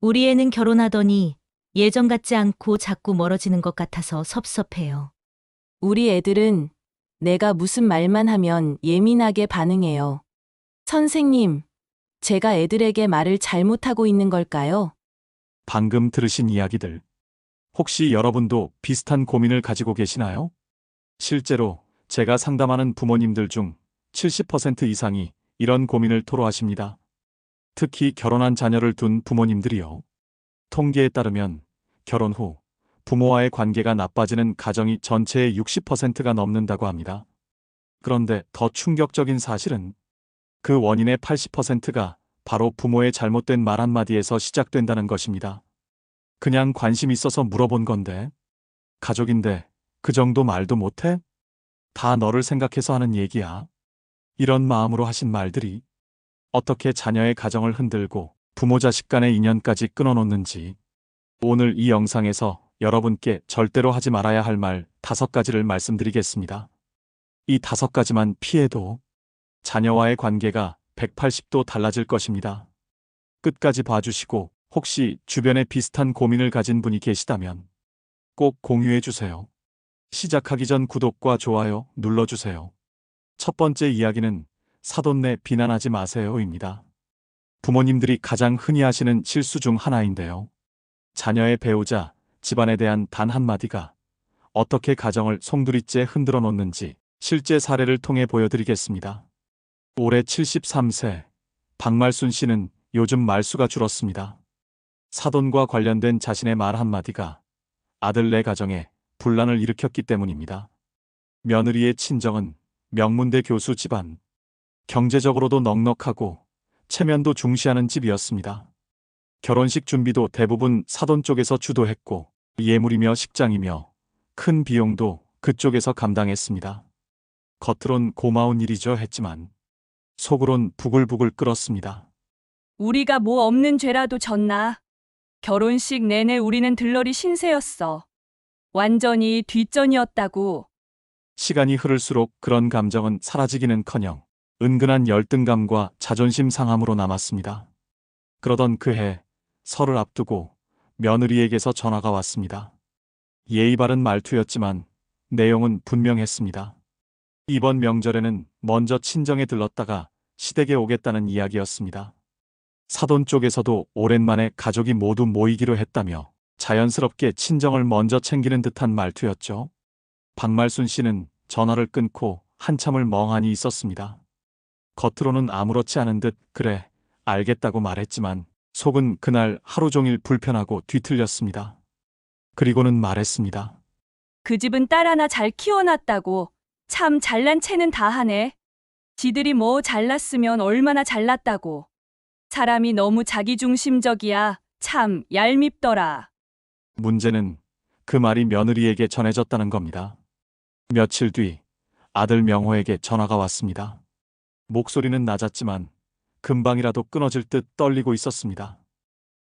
우리 애는 결혼하더니 예전 같지 않고 자꾸 멀어지는 것 같아서 섭섭해요. 우리 애들은 내가 무슨 말만 하면 예민하게 반응해요. 선생님, 제가 애들에게 말을 잘못하고 있는 걸까요? 방금 들으신 이야기들. 혹시 여러분도 비슷한 고민을 가지고 계시나요? 실제로 제가 상담하는 부모님들 중 70% 이상이 이런 고민을 토로하십니다. 특히 결혼한 자녀를 둔 부모님들이요. 통계에 따르면 결혼 후 부모와의 관계가 나빠지는 가정이 전체의 60%가 넘는다고 합니다. 그런데 더 충격적인 사실은 그 원인의 80%가 바로 부모의 잘못된 말 한마디에서 시작된다는 것입니다. 그냥 관심 있어서 물어본 건데, 가족인데 그 정도 말도 못해? 다 너를 생각해서 하는 얘기야. 이런 마음으로 하신 말들이 어떻게 자녀의 가정을 흔들고 부모 자식 간의 인연까지 끊어놓는지, 오늘 이 영상에서 여러분께 절대로 하지 말아야 할 말 5가지를 말씀드리겠습니다. 이 5가지만 피해도 자녀와의 관계가 180도 달라질 것입니다. 끝까지 봐주시고 혹시 주변에 비슷한 고민을 가진 분이 계시다면 꼭 공유해 주세요. 시작하기 전 구독과 좋아요 눌러주세요. 첫 번째 이야기는 사돈 내 비난하지 마세요입니다. 부모님들이 가장 흔히 하시는 실수 중 하나인데요. 자녀의 배우자, 집안에 대한 단 한마디가 어떻게 가정을 송두리째 흔들어 놓는지 실제 사례를 통해 보여드리겠습니다. 올해 73세 박말순 씨는 요즘 말수가 줄었습니다. 사돈과 관련된 자신의 말 한마디가 아들네 가정에 분란을 일으켰기 때문입니다. 며느리의 친정은 명문대 교수 집안, 경제적으로도 넉넉하고 체면도 중시하는 집이었습니다. 결혼식 준비도 대부분 사돈 쪽에서 주도했고 예물이며 식장이며 큰 비용도 그쪽에서 감당했습니다. 겉으론 고마운 일이죠 했지만 속으론 부글부글 끓었습니다. 우리가 뭐 없는 죄라도 졌나? 결혼식 내내 우리는 들러리 신세였어. 완전히 뒷전이었다고. 시간이 흐를수록 그런 감정은 사라지기는커녕 은근한 열등감과 자존심 상함으로 남았습니다. 그러던 그해 설을 앞두고 며느리에게서 전화가 왔습니다. 예의 바른 말투였지만 내용은 분명했습니다. 이번 명절에는 먼저 친정에 들렀다가 시댁에 오겠다는 이야기였습니다. 사돈 쪽에서도 오랜만에 가족이 모두 모이기로 했다며 자연스럽게 친정을 먼저 챙기는 듯한 말투였죠. 박말순 씨는 전화를 끊고 한참을 멍하니 있었습니다. 겉으로는 아무렇지 않은 듯 그래, 알겠다고 말했지만 속은 그날 하루 종일 불편하고 뒤틀렸습니다. 그리고는 말했습니다. 그 집은 딸 하나 잘 키워놨다고. 참 잘난 체는 다 하네. 지들이 뭐 잘났으면 얼마나 잘났다고. 사람이 너무 자기중심적이야. 참 얄밉더라. 문제는 그 말이 며느리에게 전해졌다는 겁니다. 며칠 뒤 아들 명호에게 전화가 왔습니다. 목소리는 낮았지만 금방이라도 끊어질 듯 떨리고 있었습니다.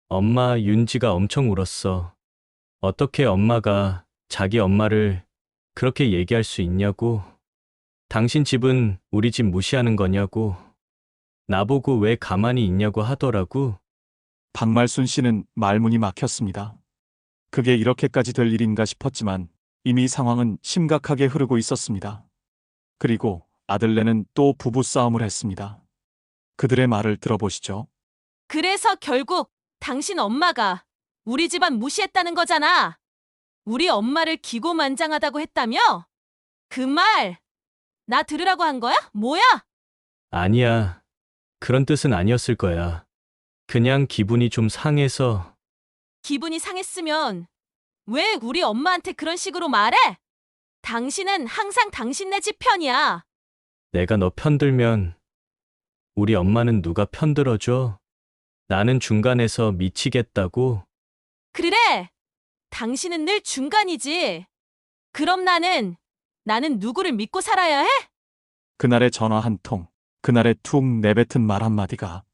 엄마 윤지가 엄청 울었어. 어떻게 엄마가 자기 엄마를 그렇게 얘기할 수 있냐고. 당신 집은 우리 집 무시하는 거냐고. 나보고 왜 가만히 있냐고 하더라고. 박말순 씨는 말문이 막혔습니다. 그게 이렇게까지 될 일인가 싶었지만 이미 상황은 심각하게 흐르고 있었습니다. 그리고 아들네는 또 부부싸움을 했습니다. 그들의 말을 들어보시죠. 그래서 결국 당신 엄마가 우리 집안 무시했다는 거잖아. 우리 엄마를 기고만장하다고 했다며? 그 말, 나 들으라고 한 거야? 뭐야? 아니야. 그런 뜻은 아니었을 거야. 그냥 기분이 좀 상해서. 기분이 상했으면 왜 우리 엄마한테 그런 식으로 말해? 당신은 항상 당신네 집 편이야. 내가 너 편들면 우리 엄마는 누가 편들어줘? 나는 중간에서 미치겠다고. 그래. 당신은 늘 중간이지. 그럼 나는 누구를 믿고 살아야 해? 그날의 전화 한 통, 그날의 툭 내뱉은 말 한마디가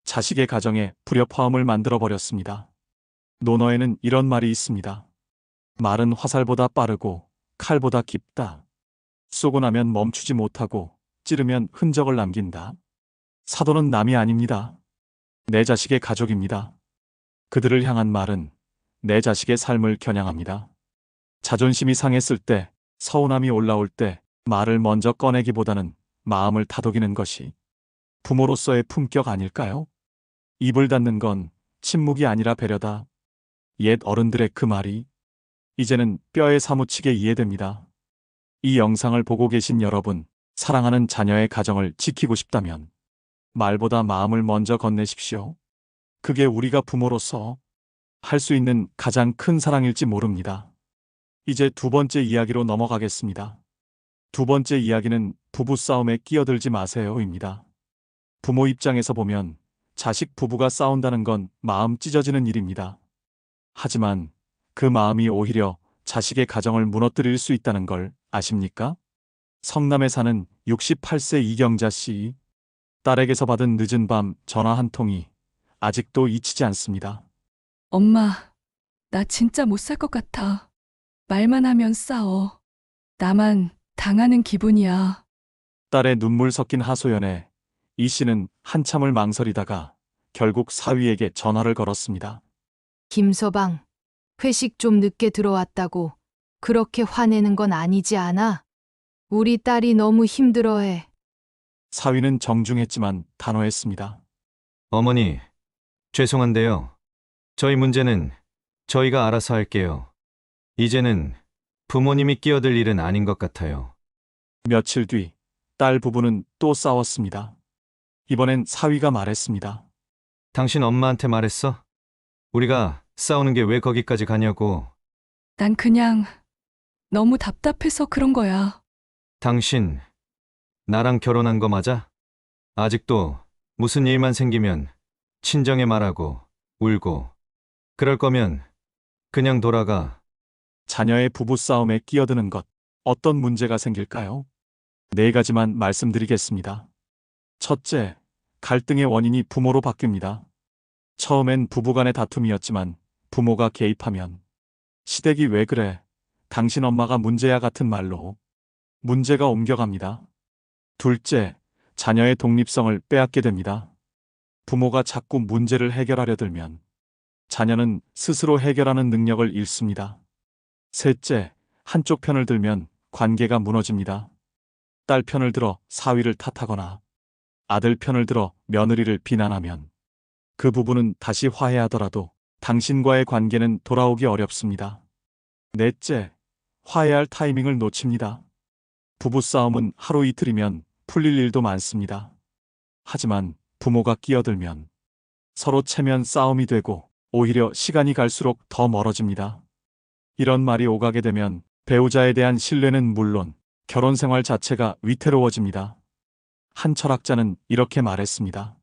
자식의 가정에 불협화음을 만들어버렸습니다. 논어에는 이런 말이 있습니다. 말은 화살보다 빠르고 칼보다 깊다. 쏘고 나면 멈추지 못하고 찌르면 흔적을 남긴다. 사돈은 남이 아닙니다. 내 자식의 가족입니다. 그들을 향한 말은 내 자식의 삶을 겨냥합니다. 자존심이 상했을 때, 서운함이 올라올 때 말을 먼저 꺼내기보다는 마음을 다독이는 것이 부모로서의 품격 아닐까요? 입을 닫는 건 침묵이 아니라 배려다. 옛 어른들의 그 말이 이제는 뼈에 사무치게 이해됩니다. 이 영상을 보고 계신 여러분, 사랑하는 자녀의 가정을 지키고 싶다면 말보다 마음을 먼저 건네십시오. 그게 우리가 부모로서 할 수 있는 가장 큰 사랑일지 모릅니다. 이제 두 번째 이야기로 넘어가겠습니다. 두 번째 이야기는 부부싸움에 끼어들지 마세요입니다. 부모 입장에서 보면 자식 부부가 싸운다는 건 마음 찢어지는 일입니다. 하지만 그 마음이 오히려 자식의 가정을 무너뜨릴 수 있다는 걸 아십니까? 성남에 사는 68세 이경자 씨. 딸에게서 받은 늦은 밤 전화 한 통이 아직도 잊히지 않습니다. 엄마, 나 진짜 못 살 것 같아. 말만 하면 싸워. 나만 당하는 기분이야. 딸의 눈물 섞인 하소연에 이 씨는 한참을 망설이다가 결국 사위에게 전화를 걸었습니다. 김서방, 회식 좀 늦게 들어왔다고 그렇게 화내는 건 아니지 않아? 우리 딸이 너무 힘들어해. 사위는 정중했지만 단호했습니다. 어머니, 죄송한데요. 저희 문제는 저희가 알아서 할게요. 이제는 부모님이 끼어들 일은 아닌 것 같아요. 며칠 뒤 딸 부부는 또 싸웠습니다. 이번엔 사위가 말했습니다. 당신 엄마한테 말했어? 우리가 싸우는 게 왜 거기까지 가냐고. 난 그냥 너무 답답해서 그런 거야. 당신, 나랑 결혼한 거 맞아? 아직도 무슨 일만 생기면 친정에 말하고 울고. 그럴 거면 그냥 돌아가. 자녀의 부부싸움에 끼어드는 것, 어떤 문제가 생길까요? 네 가지만 말씀드리겠습니다. 첫째, 갈등의 원인이 부모로 바뀝니다. 처음엔 부부간의 다툼이었지만 부모가 개입하면 시댁이 왜 그래? 당신 엄마가 문제야 같은 말로 문제가 옮겨갑니다. 둘째, 자녀의 독립성을 빼앗게 됩니다. 부모가 자꾸 문제를 해결하려 들면 자녀는 스스로 해결하는 능력을 잃습니다. 셋째, 한쪽 편을 들면 관계가 무너집니다. 딸 편을 들어 사위를 탓하거나 아들 편을 들어 며느리를 비난하면 그 부부는 다시 화해하더라도 당신과의 관계는 돌아오기 어렵습니다. 넷째, 화해할 타이밍을 놓칩니다. 부부싸움은 하루 이틀이면 풀릴 일도 많습니다. 하지만 부모가 끼어들면 서로 체면 싸움이 되고 오히려 시간이 갈수록 더 멀어집니다. 이런 말이 오가게 되면 배우자에 대한 신뢰는 물론 결혼 생활 자체가 위태로워집니다. 한 철학자는 이렇게 말했습니다.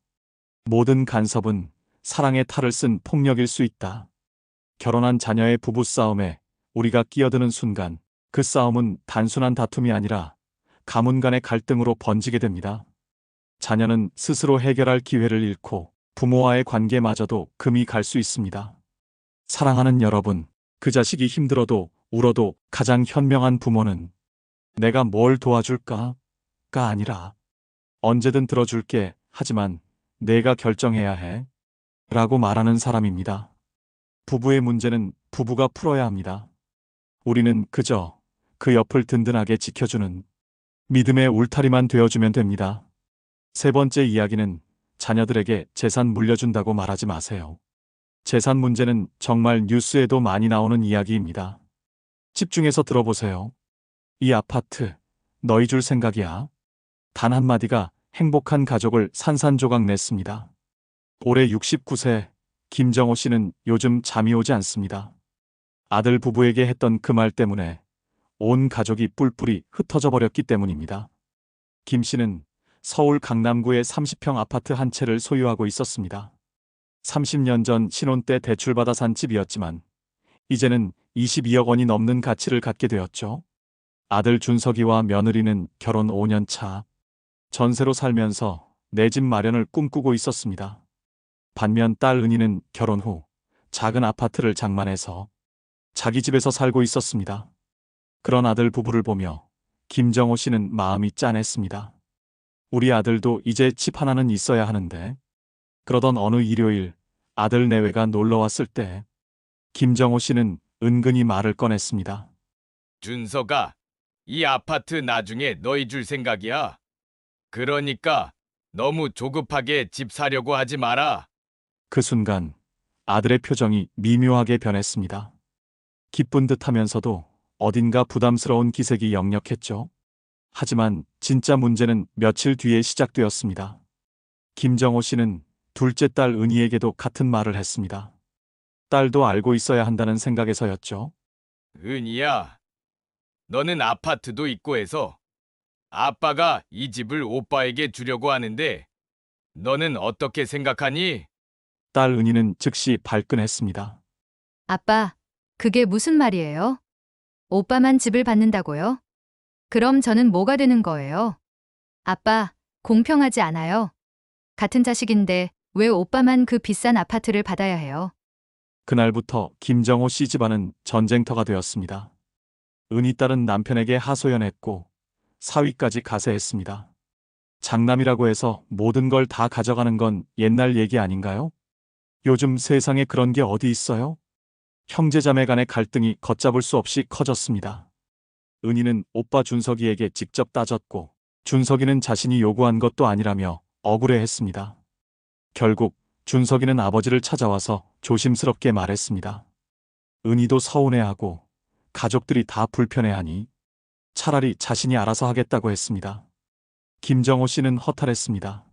모든 간섭은 사랑의 탈을 쓴 폭력일 수 있다. 결혼한 자녀의 부부싸움에 우리가 끼어드는 순간 그 싸움은 단순한 다툼이 아니라 가문 간의 갈등으로 번지게 됩니다. 자녀는 스스로 해결할 기회를 잃고 부모와의 관계마저도 금이 갈 수 있습니다. 사랑하는 여러분, 그 자식이 힘들어도 울어도 가장 현명한 부모는 내가 뭘 도와줄까가 아니라 언제든 들어줄게, 하지만 내가 결정해야 해 라고 말하는 사람입니다. 부부의 문제는 부부가 풀어야 합니다. 우리는 그저 그 옆을 든든하게 지켜주는 믿음의 울타리만 되어주면 됩니다. 세 번째 이야기는 자녀들에게 재산 물려준다고 말하지 마세요. 재산 문제는 정말 뉴스에도 많이 나오는 이야기입니다. 집중해서 들어보세요. 이 아파트 너희 줄 생각이야. 단 한마디가 행복한 가족을 산산조각 냈습니다. 올해 69세 김정호 씨는 요즘 잠이 오지 않습니다. 아들 부부에게 했던 그 말 때문에 온 가족이 뿔뿔이 흩어져 버렸기 때문입니다. 김 씨는 서울 강남구의 30평 아파트 한 채를 소유하고 있었습니다. 30년 전 신혼 때 대출받아 산 집이었지만 이제는 22억 원이 넘는 가치를 갖게 되었죠. 아들 준석이와 며느리는 결혼 5년 차 전세로 살면서 내 집 마련을 꿈꾸고 있었습니다. 반면 딸 은희는 결혼 후 작은 아파트를 장만해서 자기 집에서 살고 있었습니다. 그런 아들 부부를 보며 김정호 씨는 마음이 짠했습니다. 우리 아들도 이제 집 하나는 있어야 하는데. 그러던 어느 일요일 아들 내외가 놀러 왔을 때 김정호 씨는 은근히 말을 꺼냈습니다. 준서가, 이 아파트 나중에 너희 줄 생각이야. 그러니까 너무 조급하게 집 사려고 하지 마라. 그 순간 아들의 표정이 미묘하게 변했습니다. 기쁜 듯 하면서도 어딘가 부담스러운 기색이 역력했죠. 하지만 진짜 문제는 며칠 뒤에 시작되었습니다. 김정호 씨는 둘째 딸 은희에게도 같은 말을 했습니다. 딸도 알고 있어야 한다는 생각에서였죠. 은희야, 너는 아파트도 있고 해서 아빠가 이 집을 오빠에게 주려고 하는데 너는 어떻게 생각하니? 딸 은희는 즉시 발끈했습니다. 아빠, 그게 무슨 말이에요? 오빠만 집을 받는다고요? 그럼 저는 뭐가 되는 거예요? 아빠, 공평하지 않아요. 같은 자식인데 왜 오빠만 그 비싼 아파트를 받아야 해요? 그날부터 김정호 씨 집안은 전쟁터가 되었습니다. 은희 딸은 남편에게 하소연했고 사위까지 가세했습니다. 장남이라고 해서 모든 걸 다 가져가는 건 옛날 얘기 아닌가요? 요즘 세상에 그런 게 어디 있어요? 형제자매 간의 갈등이 걷잡을 수 없이 커졌습니다. 은희는 오빠 준석이에게 직접 따졌고 준석이는 자신이 요구한 것도 아니라며 억울해했습니다. 결국 준석이는 아버지를 찾아와서 조심스럽게 말했습니다. 은희도 서운해하고 가족들이 다 불편해하니 차라리 자신이 알아서 하겠다고 했습니다. 김정호 씨는 허탈했습니다.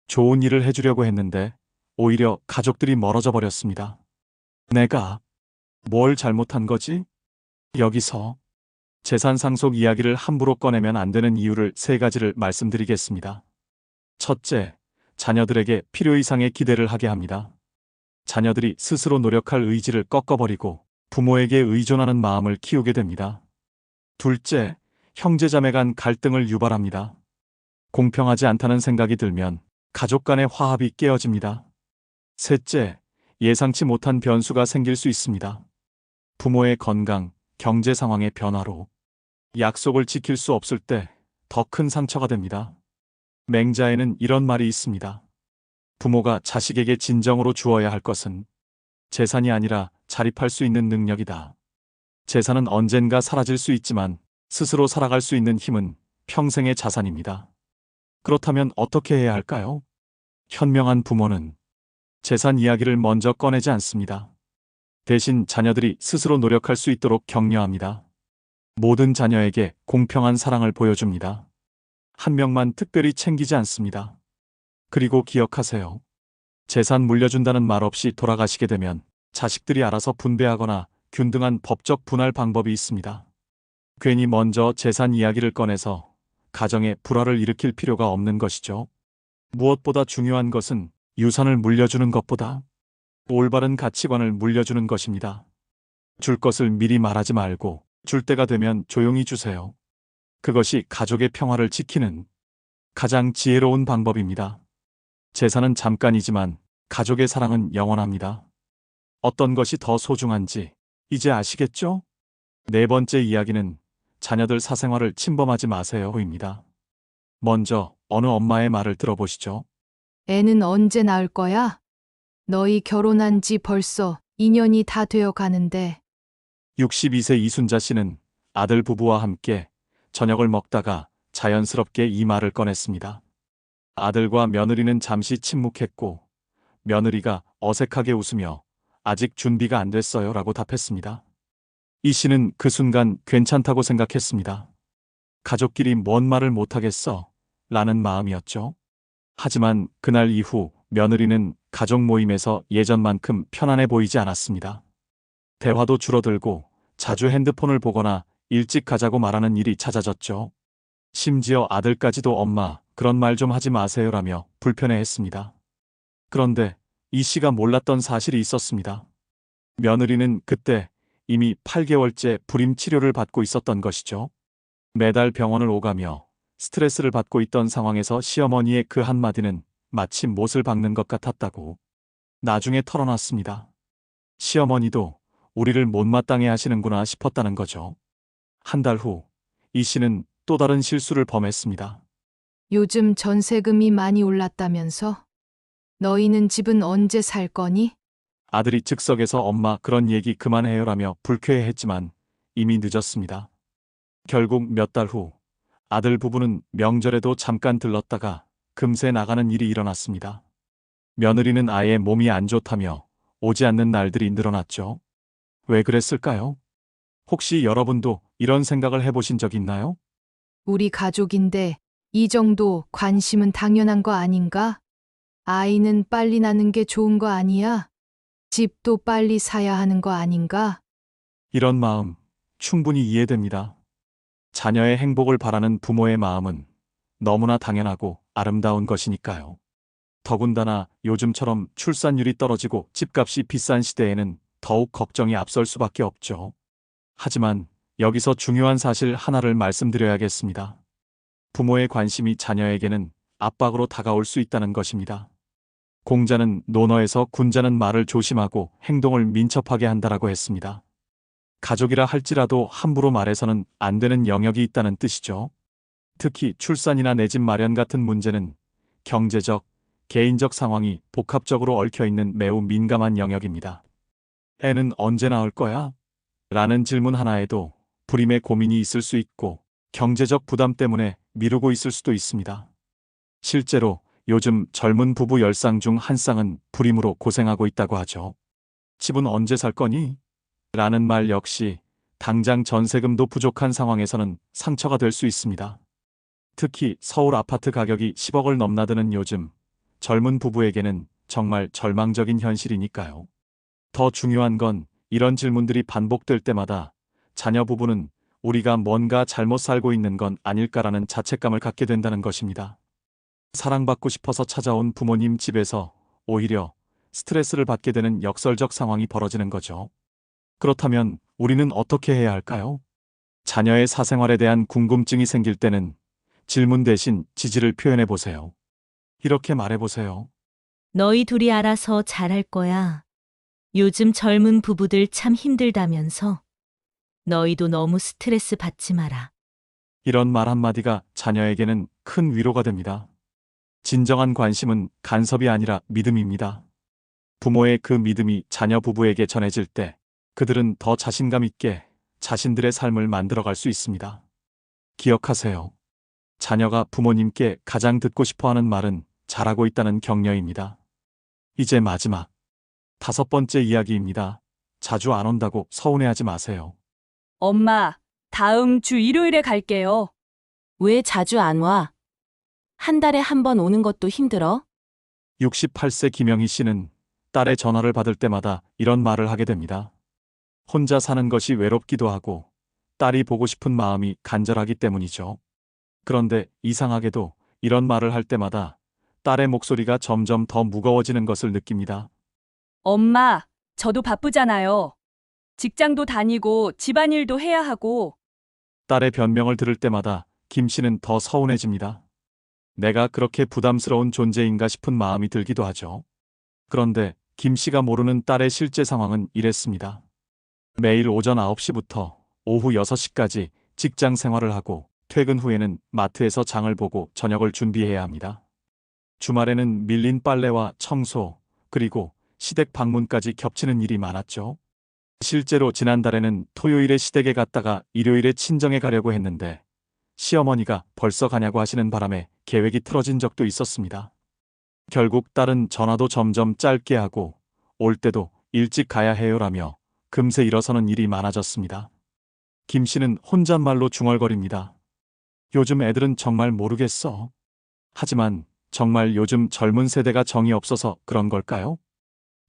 좋은 일을 해주려고 했는데 오히려 가족들이 멀어져 버렸습니다. 내가 뭘 잘못한 거지? 여기서 재산 상속 이야기를 함부로 꺼내면 안 되는 이유를 3가지를 말씀드리겠습니다. 첫째, 자녀들에게 필요 이상의 기대를 하게 합니다. 자녀들이 스스로 노력할 의지를 꺾어버리고 부모에게 의존하는 마음을 키우게 됩니다. 둘째, 형제자매 간 갈등을 유발합니다. 공평하지 않다는 생각이 들면 가족 간의 화합이 깨어집니다. 셋째, 예상치 못한 변수가 생길 수 있습니다. 부모의 건강, 경제 상황의 변화로 약속을 지킬 수 없을 때 더 큰 상처가 됩니다. 맹자에는 이런 말이 있습니다. 부모가 자식에게 진정으로 주어야 할 것은 재산이 아니라 자립할 수 있는 능력이다. 재산은 언젠가 사라질 수 있지만 스스로 살아갈 수 있는 힘은 평생의 자산입니다. 그렇다면 어떻게 해야 할까요? 현명한 부모는 재산 이야기를 먼저 꺼내지 않습니다. 대신 자녀들이 스스로 노력할 수 있도록 격려합니다. 모든 자녀에게 공평한 사랑을 보여줍니다. 한 명만 특별히 챙기지 않습니다. 그리고 기억하세요. 재산 물려준다는 말 없이 돌아가시게 되면 자식들이 알아서 분배하거나 균등한 법적 분할 방법이 있습니다. 괜히 먼저 재산 이야기를 꺼내서 가정에 불화를 일으킬 필요가 없는 것이죠. 무엇보다 중요한 것은 유산을 물려주는 것보다 올바른 가치관을 물려주는 것입니다. 줄 것을 미리 말하지 말고 줄 때가 되면 조용히 주세요. 그것이 가족의 평화를 지키는 가장 지혜로운 방법입니다. 재산은 잠깐이지만 가족의 사랑은 영원합니다. 어떤 것이 더 소중한지 이제 아시겠죠? 4번째 이야기는 자녀들 사생활을 침범하지 마세요입니다. 먼저 어느 엄마의 말을 들어보시죠. 애는 언제 낳을 거야? 너희 결혼한 지 벌써 2년이 다 되어 가는데 62세 이순자 씨는 아들 부부와 함께 저녁을 먹다가 자연스럽게 이 말을 꺼냈습니다. 아들과 며느리는 잠시 침묵했고 며느리가 어색하게 웃으며 아직 준비가 안 됐어요 라고 답했습니다. 이 씨는 그 순간 괜찮다고 생각했습니다. 가족끼리 뭔 말을 못하겠어 라는 마음이었죠. 하지만 그날 이후 며느리는 가족 모임에서 예전만큼 편안해 보이지 않았습니다. 대화도 줄어들고 자주 핸드폰을 보거나 일찍 가자고 말하는 일이 잦아졌죠. 심지어 아들까지도 엄마, 그런 말 좀 하지 마세요라며 불편해했습니다. 그런데 이 씨가 몰랐던 사실이 있었습니다. 며느리는 그때 이미 8개월째 불임 치료를 받고 있었던 것이죠. 매달 병원을 오가며 스트레스를 받고 있던 상황에서 시어머니의 그 한마디는 마치 못을 박는 것 같았다고 나중에 털어놨습니다. 시어머니도 우리를 못마땅해 하시는구나 싶었다는 거죠. 한 달 후 이 씨는 또 다른 실수를 범했습니다. 요즘 전세금이 많이 올랐다면서? 너희는 집은 언제 살 거니? 아들이 즉석에서 엄마 그런 얘기 그만해요라며 불쾌해했지만 이미 늦었습니다. 결국 몇 달 후 아들 부부는 명절에도 잠깐 들렀다가 금세 나가는 일이 일어났습니다. 며느리는 아예 몸이 안 좋다며 오지 않는 날들이 늘어났죠. 왜 그랬을까요? 혹시 여러분도 이런 생각을 해보신 적 있나요? 우리 가족인데 이 정도 관심은 당연한 거 아닌가? 아이는 빨리 낳는 게 좋은 거 아니야? 집도 빨리 사야 하는 거 아닌가? 이런 마음 충분히 이해됩니다. 자녀의 행복을 바라는 부모의 마음은 너무나 당연하고 아름다운 것이니까요. 더군다나 요즘처럼 출산율이 떨어지고 집값이 비싼 시대에는 더욱 걱정이 앞설 수밖에 없죠. 하지만 여기서 중요한 사실 하나를 말씀드려야겠습니다. 부모의 관심이 자녀에게는 압박으로 다가올 수 있다는 것입니다. 공자는 논어에서 군자는 말을 조심하고 행동을 민첩하게 한다라고 했습니다. 가족이라 할지라도 함부로 말해서는 안 되는 영역이 있다는 뜻이죠. 특히 출산이나 내 집 마련 같은 문제는 경제적, 개인적 상황이 복합적으로 얽혀있는 매우 민감한 영역입니다. 애는 언제 낳을 거야? 라는 질문 하나에도 불임의 고민이 있을 수 있고 경제적 부담 때문에 미루고 있을 수도 있습니다. 실제로 요즘 젊은 부부 10쌍 중 한 쌍은 불임으로 고생하고 있다고 하죠. 집은 언제 살 거니? 라는 말 역시 당장 전세금도 부족한 상황에서는 상처가 될 수 있습니다. 특히 서울 아파트 가격이 10억을 넘나드는 요즘 젊은 부부에게는 정말 절망적인 현실이니까요. 더 중요한 건 이런 질문들이 반복될 때마다 자녀 부부는 우리가 뭔가 잘못 살고 있는 건 아닐까라는 자책감을 갖게 된다는 것입니다. 사랑받고 싶어서 찾아온 부모님 집에서 오히려 스트레스를 받게 되는 역설적 상황이 벌어지는 거죠. 그렇다면 우리는 어떻게 해야 할까요? 자녀의 사생활에 대한 궁금증이 생길 때는 질문 대신 지지를 표현해 보세요. 이렇게 말해 보세요. 너희 둘이 알아서 잘할 거야. 요즘 젊은 부부들 참 힘들다면서. 너희도 너무 스트레스 받지 마라. 이런 말 한마디가 자녀에게는 큰 위로가 됩니다. 진정한 관심은 간섭이 아니라 믿음입니다. 부모의 그 믿음이 자녀 부부에게 전해질 때 그들은 더 자신감 있게 자신들의 삶을 만들어갈 수 있습니다. 기억하세요. 자녀가 부모님께 가장 듣고 싶어하는 말은 잘하고 있다는 격려입니다. 이제 마지막 5번째 이야기입니다. 자주 안 온다고 서운해하지 마세요. 엄마, 다음 주 일요일에 갈게요. 왜 자주 안 와? 한 달에 한 번 오는 것도 힘들어? 68세 김영희 씨는 딸의 전화를 받을 때마다 이런 말을 하게 됩니다. 혼자 사는 것이 외롭기도 하고 딸이 보고 싶은 마음이 간절하기 때문이죠. 그런데 이상하게도 이런 말을 할 때마다 딸의 목소리가 점점 더 무거워지는 것을 느낍니다. 엄마, 저도 바쁘잖아요. 직장도 다니고 집안일도 해야 하고. 딸의 변명을 들을 때마다 김 씨는 더 서운해집니다. 내가 그렇게 부담스러운 존재인가 싶은 마음이 들기도 하죠. 그런데 김 씨가 모르는 딸의 실제 상황은 이랬습니다. 매일 오전 9시부터 오후 6시까지 직장 생활을 하고 퇴근 후에는 마트에서 장을 보고 저녁을 준비해야 합니다. 주말에는 밀린 빨래와 청소, 그리고 시댁 방문까지 겹치는 일이 많았죠. 실제로 지난달에는 토요일에 시댁에 갔다가 일요일에 친정에 가려고 했는데 시어머니가 벌써 가냐고 하시는 바람에 계획이 틀어진 적도 있었습니다. 결국 딸은 전화도 점점 짧게 하고 올 때도 일찍 가야 해요라며 금세 일어서는 일이 많아졌습니다. 김 씨는 혼잣말로 중얼거립니다. 요즘 애들은 정말 모르겠어. 하지만 정말 요즘 젊은 세대가 정이 없어서 그런 걸까요?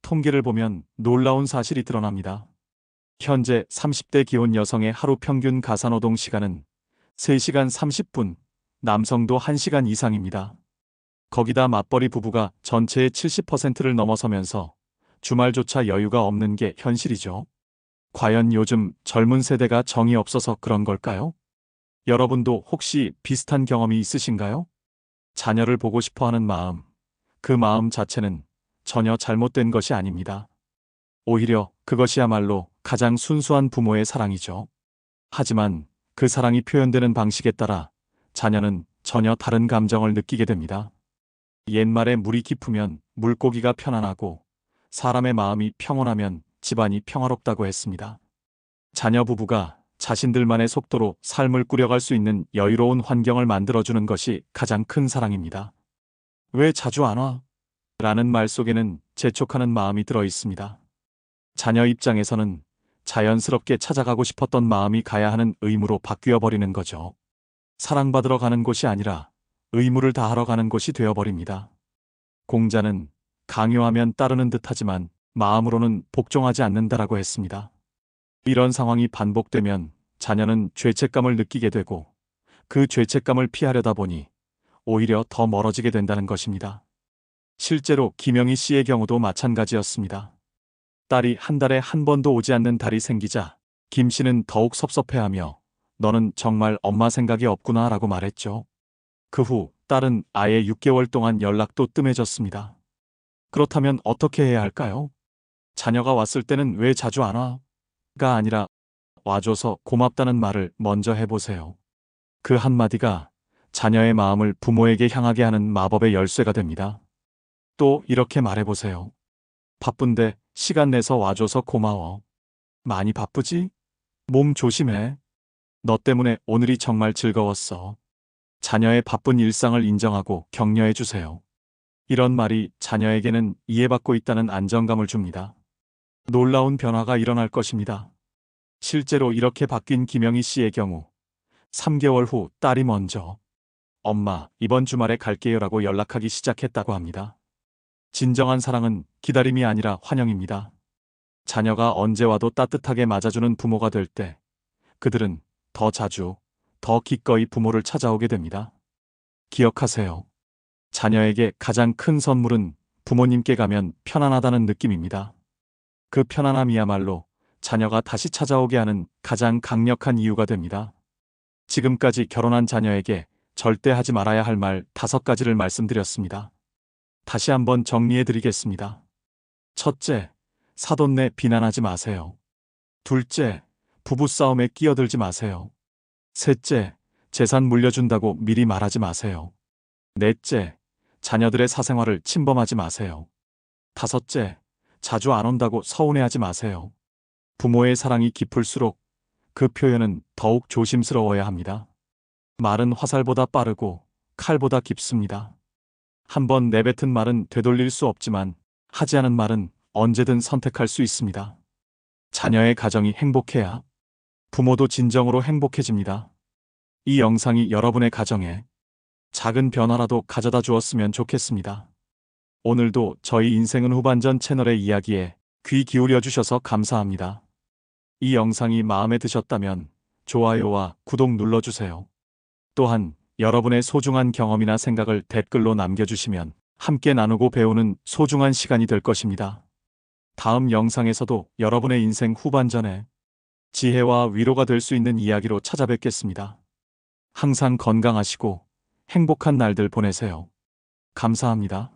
통계를 보면 놀라운 사실이 드러납니다. 현재 30대 기혼 여성의 하루 평균 가사노동 시간은 3시간 30분, 남성도 1시간 이상입니다. 거기다 맞벌이 부부가 전체의 70%를 넘어서면서 주말조차 여유가 없는 게 현실이죠. 과연 요즘 젊은 세대가 정이 없어서 그런 걸까요? 여러분도 혹시 비슷한 경험이 있으신가요? 자녀를 보고 싶어하는 마음, 그 마음 자체는 전혀 잘못된 것이 아닙니다. 오히려 그것이야말로 가장 순수한 부모의 사랑이죠. 하지만 그 사랑이 표현되는 방식에 따라 자녀는 전혀 다른 감정을 느끼게 됩니다. 옛말에 물이 깊으면 물고기가 편안하고 사람의 마음이 평온하면 집안이 평화롭다고 했습니다. 자녀 부부가 자신들만의 속도로 삶을 꾸려갈 수 있는 여유로운 환경을 만들어주는 것이 가장 큰 사랑입니다. 왜 자주 안 와? 라는 말 속에는 재촉하는 마음이 들어 있습니다. 자녀 입장에서는 자연스럽게 찾아가고 싶었던 마음이 가야 하는 의무로 바뀌어 버리는 거죠. 사랑받으러 가는 곳이 아니라 의무를 다하러 가는 곳이 되어버립니다. 공자는 강요하면 따르는 듯하지만 마음으로는 복종하지 않는다라고 했습니다. 이런 상황이 반복되면 자녀는 죄책감을 느끼게 되고 그 죄책감을 피하려다 보니 오히려 더 멀어지게 된다는 것입니다. 실제로 김영희 씨의 경우도 마찬가지였습니다. 딸이 한 달에 한 번도 오지 않는 달이 생기자 김 씨는 더욱 섭섭해하며 너는 정말 엄마 생각이 없구나 라고 말했죠. 그 후 딸은 아예 6개월 동안 연락도 뜸해졌습니다. 그렇다면 어떻게 해야 할까요? 자녀가 왔을 때는 왜 자주 안 와? 가 아니라 와줘서 고맙다는 말을 먼저 해보세요. 그 한마디가 자녀의 마음을 부모에게 향하게 하는 마법의 열쇠가 됩니다. 또 이렇게 말해보세요. 바쁜데 시간 내서 와줘서 고마워. 많이 바쁘지? 몸 조심해. 너 때문에 오늘이 정말 즐거웠어. 자녀의 바쁜 일상을 인정하고 격려해 주세요. 이런 말이 자녀에게는 이해받고 있다는 안정감을 줍니다. 놀라운 변화가 일어날 것입니다. 실제로 이렇게 바뀐 김영희 씨의 경우 3개월 후 딸이 먼저 엄마, 이번 주말에 갈게요라고 연락하기 시작했다고 합니다. 진정한 사랑은 기다림이 아니라 환영입니다. 자녀가 언제 와도 따뜻하게 맞아주는 부모가 될 때 그들은 더 자주, 더 기꺼이 부모를 찾아오게 됩니다. 기억하세요. 자녀에게 가장 큰 선물은 부모님께 가면 편안하다는 느낌입니다. 그 편안함이야말로 자녀가 다시 찾아오게 하는 가장 강력한 이유가 됩니다. 지금까지 결혼한 자녀에게 절대 하지 말아야 할 말 5가지를 말씀드렸습니다. 다시 한번 정리해 드리겠습니다. 첫째, 사돈내 비난하지 마세요. 둘째, 부부싸움에 끼어들지 마세요. 셋째, 재산 물려준다고 미리 말하지 마세요. 넷째, 자녀들의 사생활을 침범하지 마세요. 다섯째, 자주 안 온다고 서운해하지 마세요. 부모의 사랑이 깊을수록 그 표현은 더욱 조심스러워야 합니다. 말은 화살보다 빠르고 칼보다 깊습니다. 한번 내뱉은 말은 되돌릴 수 없지만 하지 않은 말은 언제든 선택할 수 있습니다. 자녀의 가정이 행복해야 부모도 진정으로 행복해집니다. 이 영상이 여러분의 가정에 작은 변화라도 가져다 주었으면 좋겠습니다. 오늘도 저희 인생은 후반전 채널의 이야기에 귀 기울여 주셔서 감사합니다. 이 영상이 마음에 드셨다면 좋아요와 구독 눌러주세요. 또한 여러분의 소중한 경험이나 생각을 댓글로 남겨주시면 함께 나누고 배우는 소중한 시간이 될 것입니다. 다음 영상에서도 여러분의 인생 후반전에 지혜와 위로가 될 수 있는 이야기로 찾아뵙겠습니다. 항상 건강하시고 행복한 날들 보내세요. 감사합니다.